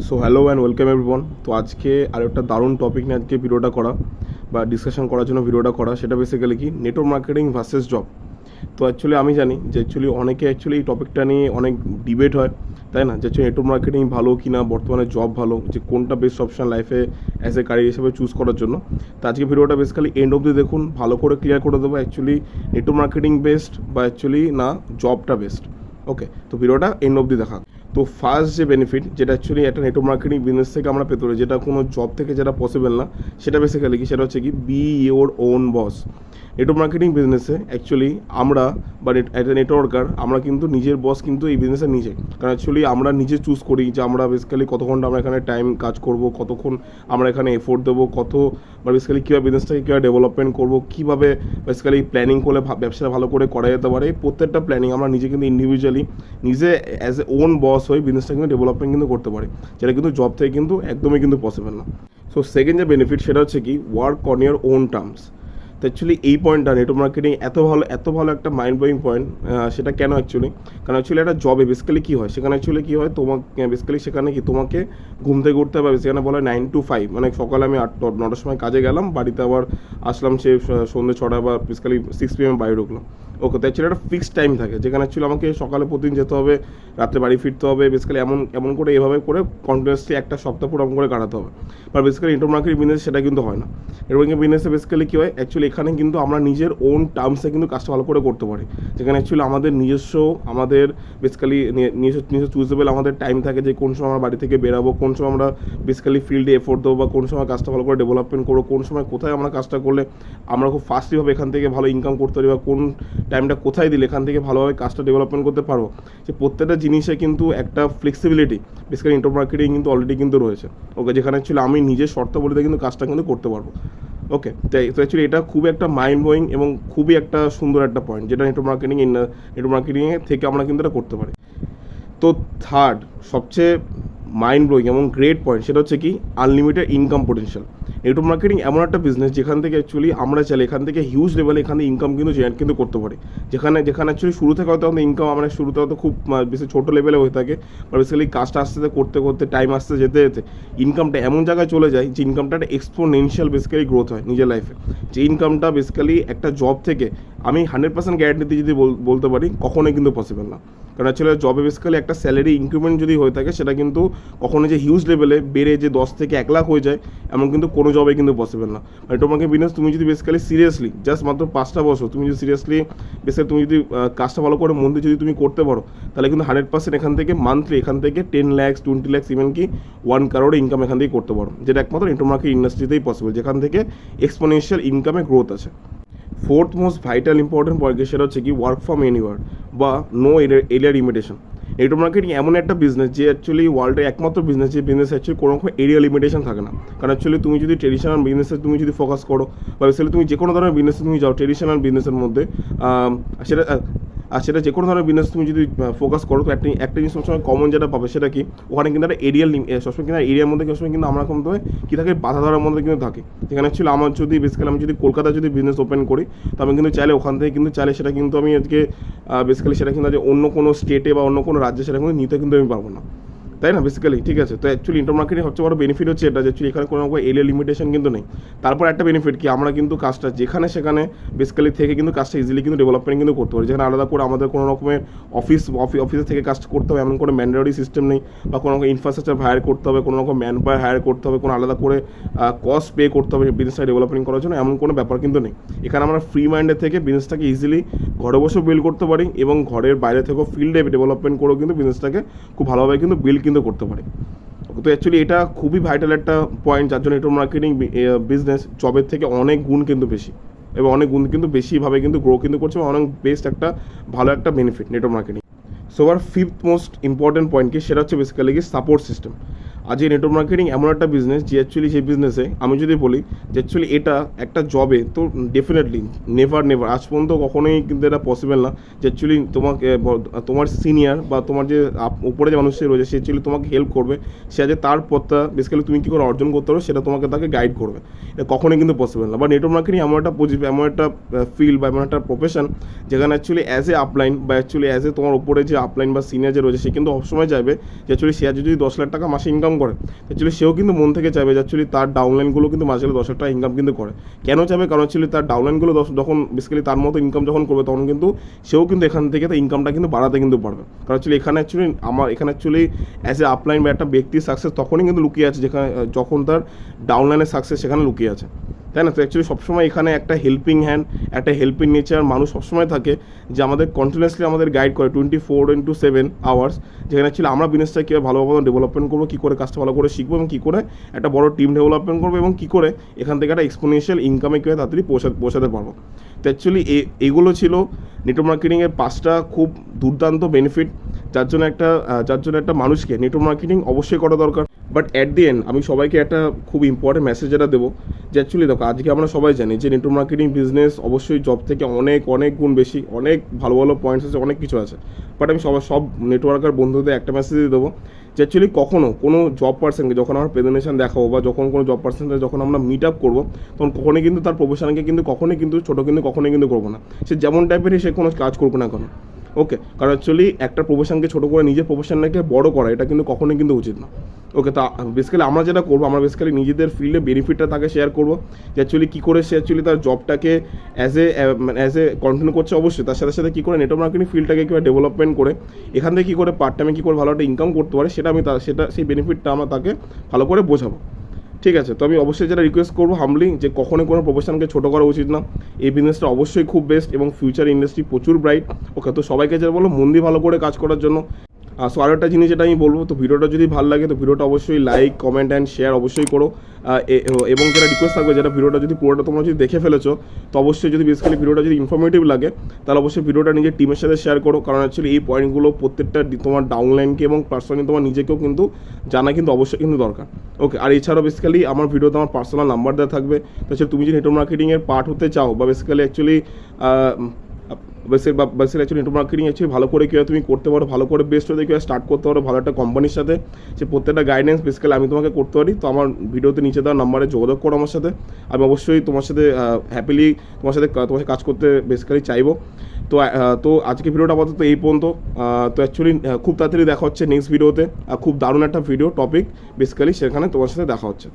So hello and welcome everyone. তো আজকে আর একটা দারুণ টপিক নিয়ে আজকে ভিডিওটা করা বা ডিসকাশন করার জন্য ভিডিওটা করা, সেটা বেসিক্যালি কি নেটওয়ার্ক মার্কেটিং ভার্সেস জব। তো অ্যাকচুয়ালি আমি জানি যে অনেকে এই টপিকটা নিয়ে অনেক ডিবেট হয়, তাই না? যে নেটওয়ার্ক মার্কেটিং ভালো কি না, বর্তমানে জব ভালো, যে কোনটা বেস্ট অপশন লাইফে অ্যাজ এ ক্যারিয়ার হিসেবে চুজ করার জন্য। তো আজকে ভিডিওটা বেসিক্যালি এন্ড অবধি দেখুন, ভালো করে ক্লিয়ার করে দেবো নেটওয়ার্ক মার্কেটিং বেস্ট বা না জবটা বেস্ট। ওকে, তো ভিডিওটা এন্ড অবধি দেখা। তো ফার্স্ট যে বেনিফিট যেটা একটা নেটওয়ার্ক মার্কেটিং বিজনেস থেকে আমরা পেতে পারি, যেটা কোনো জব থেকে যেটা পসিবল না, সেটা বেসিক্যালি কি, সেটা হচ্ছে কি B your own boss. Network marketing বিজনেসে আমরা বা নেটওয়ার্কার, আমরা কিন্তু নিজের বস কিন্তু এই বিজনেসে নিজে। কারণ আমরা নিজে চুজ করি যে আমরা বেসিক্যালি কত ঘন্টা আমরা এখানে টাইম কাজ করব, কতক্ষণ আমরা এখানে এফোর্ট দেবো, বা বেসিক্যালি কীভাবে বিজনেসটাকে কীভাবে ডেভেলপমেন্ট করবো, কীভাবে বেসিক্যালি প্ল্যানিং করলে ব্যবসাটা ভালো করে করা যেতে পারে। প্রত্যেকটা প্ল্যানিং আমরা নিজে কিন্তু ইন্ডিভিজুয়ালি নিজে অ্যাজ এ ওন বস হয়ে বিজনেসটা কিন্তু ডেভেলপমেন্ট কিন্তু করতে পারি, যেটা কিন্তু জব থেকে কিন্তু একদমই কিন্তু পসিবল না। সো সেকেন্ড যে বেনিফিট সেটা হচ্ছে কি work on your own terms. তো এই পয়েন্টটা নেটওয়ার্ক মার্কেটিং এত ভালো একটা মাইন্ড ব্লোয়িং পয়েন্ট। সেটা কেন কারণ একটা জবে বেসিক্যালি কী হয়, সেখানে কী হয়, তোমাকে বেসিক্যালি সেখানে কি তোমাকে ঘুম থেকে উঠতে হবে, সেখানে বলা হয় 9 to 5, মানে সকালে আমি 8-9টার সময় কাজে গেলাম, বাড়িতে আবার আসলাম সে সন্ধ্যে 6টা বা বেসিক্যালি 6 PM বাড়ি ঢুকলাম। ওকে, তো একটা ফিক্সড টাইম থাকে, যেখানে আমাকে সকালে প্রতিদিন যেতে হবে, রাত্রে বাড়ি ফিরতে হবে, বেসিক্যালি এমন করে এভাবে করে কন্টিনিউয়াসলি একটা সপ্তাহ পুরো করে কাটাতে হবে। বা বেসিক্যালি নেটওয়ার্ক মার্কেটিং বিজনেস সেটা কিন্তু হয় না। নেটওয়ার্ক বিজনেসে বেসিক্যালি কী হয়, এখানে কিন্তু আমরা নিজের ওন টার্মসে কিন্তু কাজটা ভালো করে করতে পারি, যেখানে আমাদের আমাদের বেসিক্যালি নিজস্ব চুজেবল আমাদের টাইম থাকে, যে কোন সময় আমরা বাড়ি থেকে বেরাবো, কোন সময় আমরা বেসিক্যালি ফিল্ডে এফোর্ট দেবো, বা কোন সময় কাজটা ভালো করে ডেভেলপমেন্ট করবো, কোন সময় কোথায় আমরা কাজটা করলে আমরা খুব ফাস্টলিভাবে এখান থেকে ভালো ইনকাম করতে পারি, বা কোন টাইমটা কোথায় দিলে এখান থেকে ভালোভাবে কাজটা ডেভেলপমেন্ট করতে পারবো। যে প্রত্যেকটা জিনিসে কিন্তু একটা ফ্লেক্সিবিলিটি বেসিক্যালি নেটওয়ার্ক মার্কেটিং কিন্তু অলরেডি কিন্তু রয়েছে। ওকে, যেখানে আমি নিজের শর্তাবলীতে কিন্তু কাজটা কিন্তু করতে পারবো। ওকে, তো এটা খুবই একটা মাইন্ড ব্লোয়িং এবং খুবই একটা সুন্দর একটা পয়েন্ট, যেটা নেটওয়ার্ক মার্কেটিংয়ে থেকে আমরা কিন্তু এটা করতে পারি। তো থার্ড সবচেয়ে মাইন্ড ব্লোয়িং এবং গ্রেট পয়েন্ট সেটা হচ্ছে কি unlimited income potential. Network marketing এমন একটা বিজনেস যেখান থেকে আমরা চাইলে এখান থেকে হিউজ লেভেলে এখানে ইনকাম কিন্তু জেনারেট কিন্তু করতে পারি, যেখানে শুরু থেকে হয়তো আমাদের ইনকাম শুরুতে হয়তো খুব বেশি ছোটো লেভেলে হয়ে থাকে, বা বেসিক্যালি কাজটা আস্তে আস্তে করতে করতে টাইম আসতে যেতে যেতে ইনকামটা এমন জায়গায় চলে যায় যে ইনকামটা একটা এক্সপোনেনশিয়াল বেসিক্যালি গ্রোথ হয় নিজের লাইফে। যে ইনকামটা বেসিক্যালি একটা জব থেকে আমি 100% গ্যারান্টি যদি বলতে পারি কখনোই কিন্তু পসিবল না। কারণ জবে বেসিক্যালি একটা স্যালারি ইনক্রিমেন্ট যদি হয়ে থাকে, সেটা কিন্তু কখনো যে হিউজ লেভেলে বেড়ে যে 10 থেকে 1 লাখ হয়ে যায়, এমন কিন্তু কোনো জবে কিন্তু পসিবল না। মানে তোমাকে বিজনেস তুমি যদি বেসিক্যালি সিরিয়াসলি জাস্ট মাত্র 5টা বছর তুমি যদি সিরিয়াসলি বেসিক্যালি তুমি যদি কাজটা ভালো করে মন দিয়ে যদি তুমি করতে পারো, তাহলে কিন্তু 100% এখান থেকে মান্থলি 10 lakhs 20 lakhs ইভেন কি 1 crore ইনকাম এখান থেকে করতে পারো, যেটা একমাত্র নেটওয়ার্ক মার্কেটিং ইন্ডাস্ট্রিতেই পসিবল, যেখান থেকে এক্সপোনেনশিয়াল ইনকামে গ্রোথ আছে। Fourth most vital important point সেটা হচ্ছে কি ওয়ার্ক ফ্রম এনিওয়ার বা no area limitation. Network marketing এমন একটা বিজনেস যে ওয়ার্ল্ডের একমাত্র বিজনেস, যে বিজনেস কোনো রকম এরিয়া লিমিটেশন থাকে না। কারণ তুমি যদি ট্রেডিশনাল বিজনেসে তুমি যদি ফোকাস করো, বা বেসিক্যালি তুমি যে কোনো ধরনের বিজনেসে তুমি যাও ট্রেডিশনাল বিজনেসের মধ্যে, সেটা যে কোনো ধরনের বিজনেস তুমি যদি ফোকাস করো, তো একটা জিনিস সবসময় কমন যেটা পাবে সেটা কি, ওখানে কিন্তু একটা সবসময় কিন্তু এরিয়ার মধ্যে সবসময় কিন্তু আমরা কমতে হয় কী থাকে, বাধা ধরার মধ্যে কিন্তু থাকে। যেখানে আমার আমি যদি কলকাতায় যদি বিজনেস ওপেন করি, তো আমি কিন্তু চাইলে ওখান থেকে কিন্তু চাইলে সেটা কিন্তু আমি আজকে বেসিক্যালি সেটা কিন্তু অন্য কোনো স্টেটে বা অন্য কোনো রাজ্যে সেটা কিন্তু নিতে কিন্তু আমি পারবো না, তাই না? বেসিক্যালি ঠিক আছে। তো নেটওয়ার্ক মার্কেটিং সবচেয়ে বড় বেনিফিট হচ্ছে এটা, যে এখানে কোনো রকম এরিয়া লিমিটেশন কিন্তু নেই। তারপর একটা বেনিফিট কি, আমরা কিন্তু কাজটা যেখানে সেখানে বেসিক্যালি থেকে কিন্তু কাজটা ইজিলি কিন্তু ডেভেলপমেন্ট কিন্তু করতে পারি, যেখানে আলাদা করে আমাদের কোনো রকমের অফিসে থেকে কাজ করতে হবে এমন কোনো ম্যান্ডেটরি সিস্টেম নেই, বা কোনো রকম ইনফ্রাস্ট্রাকচার হায়ার করতে হবে, কোনো রকম ম্যান পাওয়ার হায়ার করতে হবে, কোনো আলাদা করে কস্ট পে করতে হবে বিজনেসটা ডেভেলপমেন্ট করার জন্য, এমন কোনো ব্যাপার কিন্তু নেই। এখানে আমরা ফ্রি মাইন্ডে থেকে বিজনেসটাকে ইজিলি ঘরে বসেও বিল্ড করতে পারি, এবং ঘরের বাইরে থেকেও ফিল্ডে ডেভেলপমেন্ট করেও কিন্তু বিজনেসটাকে খুব ভালোভাবে কিন্তু বিল্ড কিন্তু করতে পারি। তো এটা খুবই ভাইটাল একটা পয়েন্ট, যার জন্য নেটওয়ার্ক মার্কেটিং বিজনেস জবের থেকে অনেক গুণ কিন্তু বেশি, এবং অনেক গুণ কিন্তু বেশিভাবে কিন্তু গ্রো কিন্তু করছে, এবং অনেক বেস্ট একটা ভালো একটা বেনিফিট নেটওয়ার্ক মার্কেটিং। সো আর ফিফথ মোস্ট ইম্পর্টেন্ট পয়েন্ট কি, সেটা হচ্ছে বেসিক্যালি কি সাপোর্ট সিস্টেম। আজ এই নেটওয়ার্ক মার্কেটিং এমন একটা বিজনেস যে সেই বিজনেসে আমি যদি বলি যে এটা একটা জবে, তো ডেফিনেটলি নেভার আজ পর্যন্ত কখনোই কিন্তু এটা পসিবল না যে তোমাকে তোমার সিনিয়র বা তোমার যে উপরে যে মানুষটি রয়েছে সে তোমাকে হেল্প করবে, সে আজ তার পথটা বেসিক্যালি তুমি কী করে অর্জন করতে পারো সেটা তোমাকে তাকে গাইড করবে, এটা কখনোই কিন্তু পসিবল না। বা নেটওয়ার্ক মার্কেটিং এমন একটা ফিল্ড বা এমন একটা প্রফেশন, যেখানে অ্যাজ এ আপলাইন বা অ্যাজ এ তোমার উপরে যে আপলাইন বা সিনিয়র যে রয়েছে, সে কিন্তু সবসময় চাইবে যে সে যদি 10 লাখ টাকা মাসে ইনকাম ইনকাম করে, অ্যাকচুয়ালি সেও কিন্তু মন থেকে চাইবে যে অ্যাকচুয়ালি তার ডাউনলাইনগুলো কিন্তু মাঝে 10,000 টাকা ইনকাম কিন্তু করে। কেন চাইবে? কারণ অ্যাকচুয়ালি তার ডাউনলাইনগুলো যখন বেসিক্যালি তার মতো ইনকাম যখন করবে তখন কিন্তু সেও কিন্তু এখান থেকে তার ইনকামটা কিন্তু বাড়াতে কিন্তু পারবে। কারণ অ্যাকচুয়ালি এখানে অ্যাকচুয়ালি অ্যাজ এ আপলাইন বা একটা ব্যক্তির সাকসেস তখনই কিন্তু লুকিয়ে আছে যখন তার ডাউনলাইনের সাকসেস সেখানে লুকিয়ে আছে, তাই না? তো অ্যাকচুয়ালি সবসময় এখানে একটা হেল্পিং হ্যান্ড, একটা হেল্পিং নেচার মানুষ সবসময় থাকে যে আমাদের কন্টিনিউয়াসলি আমাদের গাইড করে 24/7 আওয়ার্স, যেখানে অ্যাকচুয়ালি আমরা বিজনেসটা কীভাবে ভালোভাবে ডেভেলপমেন্ট করবো, কী করে কাজটা ভালো করে শিখবো এবং কী করে একটা বড় টিম ডেভেলপমেন্ট করবো এবং কী করে এখান থেকে একটা এক্সপোনেনশিয়াল ইনকামে কীভাবে তাড়াতাড়ি পৌঁছাতে পারবো। তো অ্যাকচুয়ালি এইগুলো ছিল নেটওয়ার্ক মার্কেটিংয়ের 5টা খুব দুর্দান্ত বেনিফিট, যার জন্য একটা মানুষকে নেটওয়ার্ক মার্কেটিং অবশ্যই করা দরকার। বাট অ্যাট দি এন্ড আমি সবাইকে একটা খুব ইম্পর্টেন্ট মেসেজ যেটা দেবো যে অ্যাকচুয়ালি দেখো, আজকে আমরা সবাই জানি যে নেটওয়ার্ক মার্কেটিং বিজনেস অবশ্যই জব থেকে অনেক গুণ বেশি, অনেক ভালো পয়েন্টস আছে, অনেক কিছু আছে। বাট আমি সব নেটওয়ার্কার বন্ধুদের একটা মেসেজ দিয়ে দেবো যে অ্যাকচুয়ালি কখনও কোনো জব পার্সনকে যখন আমরা প্রেজেন্টেশন দেখাবো বা যখন কোনো জব পার্সনকে যখন আমরা মিট আপ করবো, তখন কখনোই কিন্তু তার প্রফেশনকে কিন্তু কখনোই কিন্তু ছোটো কিন্তু কখনোই কিন্তু করবো না, সে যেমন টাইপেরই সে কোনো কাজ করবো না কেন। ওকে, কারণ অ্যাকচুয়ালি একটা প্রফেশনকে ছোটো করে নিজের প্রফেশনটাকে বড় করা এটা কিন্তু কখনোই কিন্তু উচিত না। ওকে, তা বেসিক্যালি আমরা যেটা করবো, আমরা বেসিক্যালি নিজেদের ফিল্ডে বেনিফিটটা তাকে শেয়ার করবো যে অ্যাকচুয়ালি কী করে সে অ্যাকচুয়ালি তার জবটাকে অ্যাজ এ কন্টিনিউ করছে, অবশ্যই তার সাথে কী করে নেটওয়ার্ক মার্কেটিং ফিল্ডটাকে কীভাবে ডেভেলপমেন্ট করে এখান থেকে কী করে পার্ট টাইমে কী করে ভালো একটা ইনকাম করতে পারে সেই বেনিফিটটা আমরা তাকে ভালো করে বোঝাবো। ঠিক আছে, তো আমি অবশ্যই যেটা রিকোয়েস্ট করবো হামলি যে কখনোই কোনো প্রফেশনকে ছোটো করা উচিত না। এই বিজনেসটা অবশ্যই খুব বেস্ট এবং ফিউচার ইন্ডাস্ট্রি প্রচুর ব্রাইট। ওকে, তো সবাইকে যেটা বলো মন দিয়ে ভালো করে কাজ করার জন্য। সো আরও একটা জিনিস যেটা আমি বলবো, তো ভিডিওটা যদি ভালো লাগে তো ভিডিওটা অবশ্যই লাইক, কমেন্ট অ্যান্ড শেয়ার অবশ্যই করো। এবং যেটা রিকোয়েস্ট থাকবে, যেটা ভিডিওটা যদি পুরোটা তোমরা যদি দেখে ফেলেছো তো অবশ্যই যদি বেসিক্যালি ভিডিওটা যদি ইনফরমেটিভ লাগে তাহলে অবশ্যই ভিডিওটা নিজের টিমের সাথে শেয়ার করো। কারণ অ্যাকচুয়ালি এই পয়েন্টগুলো প্রত্যেকটা তোমার ডাউনলাইনকে এবং পার্সোনালি তোমার নিজেকেও কিন্তু জানা কিন্তু অবশ্যই কিন্তু দরকার। ওকে, আর এছাড়াও বেসিক্যালি আমার ভিডিওতে আমার পার্সোনাল নাম্বার দেওয়া থাকবে। তাছাড়া তুমি যদি নেটওয়ার্ক মার্কেটিংয়ের পার্ট হতে চাও বা basically actually actually network marketing actually ভালো করে কীভাবে তুমি করতে পারো, ভালো করে বেস্ট হতে কীভাবে স্টার্ট করতে পারো ভালো একটা কোম্পানির সাথে, সে প্রত্যেকটা গাইডেন্স বেসিক্যালি আমি তোমাকে করতে পারি। তো আমার ভিডিওতে নিচে দেওয়া নাম্বারে যোগাযোগ করো আমার সাথে, আমি অবশ্যই তোমার সাথে হ্যাপিলি তোমার সাথে কাজ করতে বেসিক্যালি চাইবো। তো আজকে ভিডিওটা আপাতত এই পর্যন্ত। তো অ্যাকচুয়ালি খুব তাড়াতাড়ি দেখা হচ্ছে নেক্সট ভিডিওতে, খুব দারুণ একটা ভিডিও টপিক বেসিক্যালি সেখানে তোমার সাথে দেখা হচ্ছে।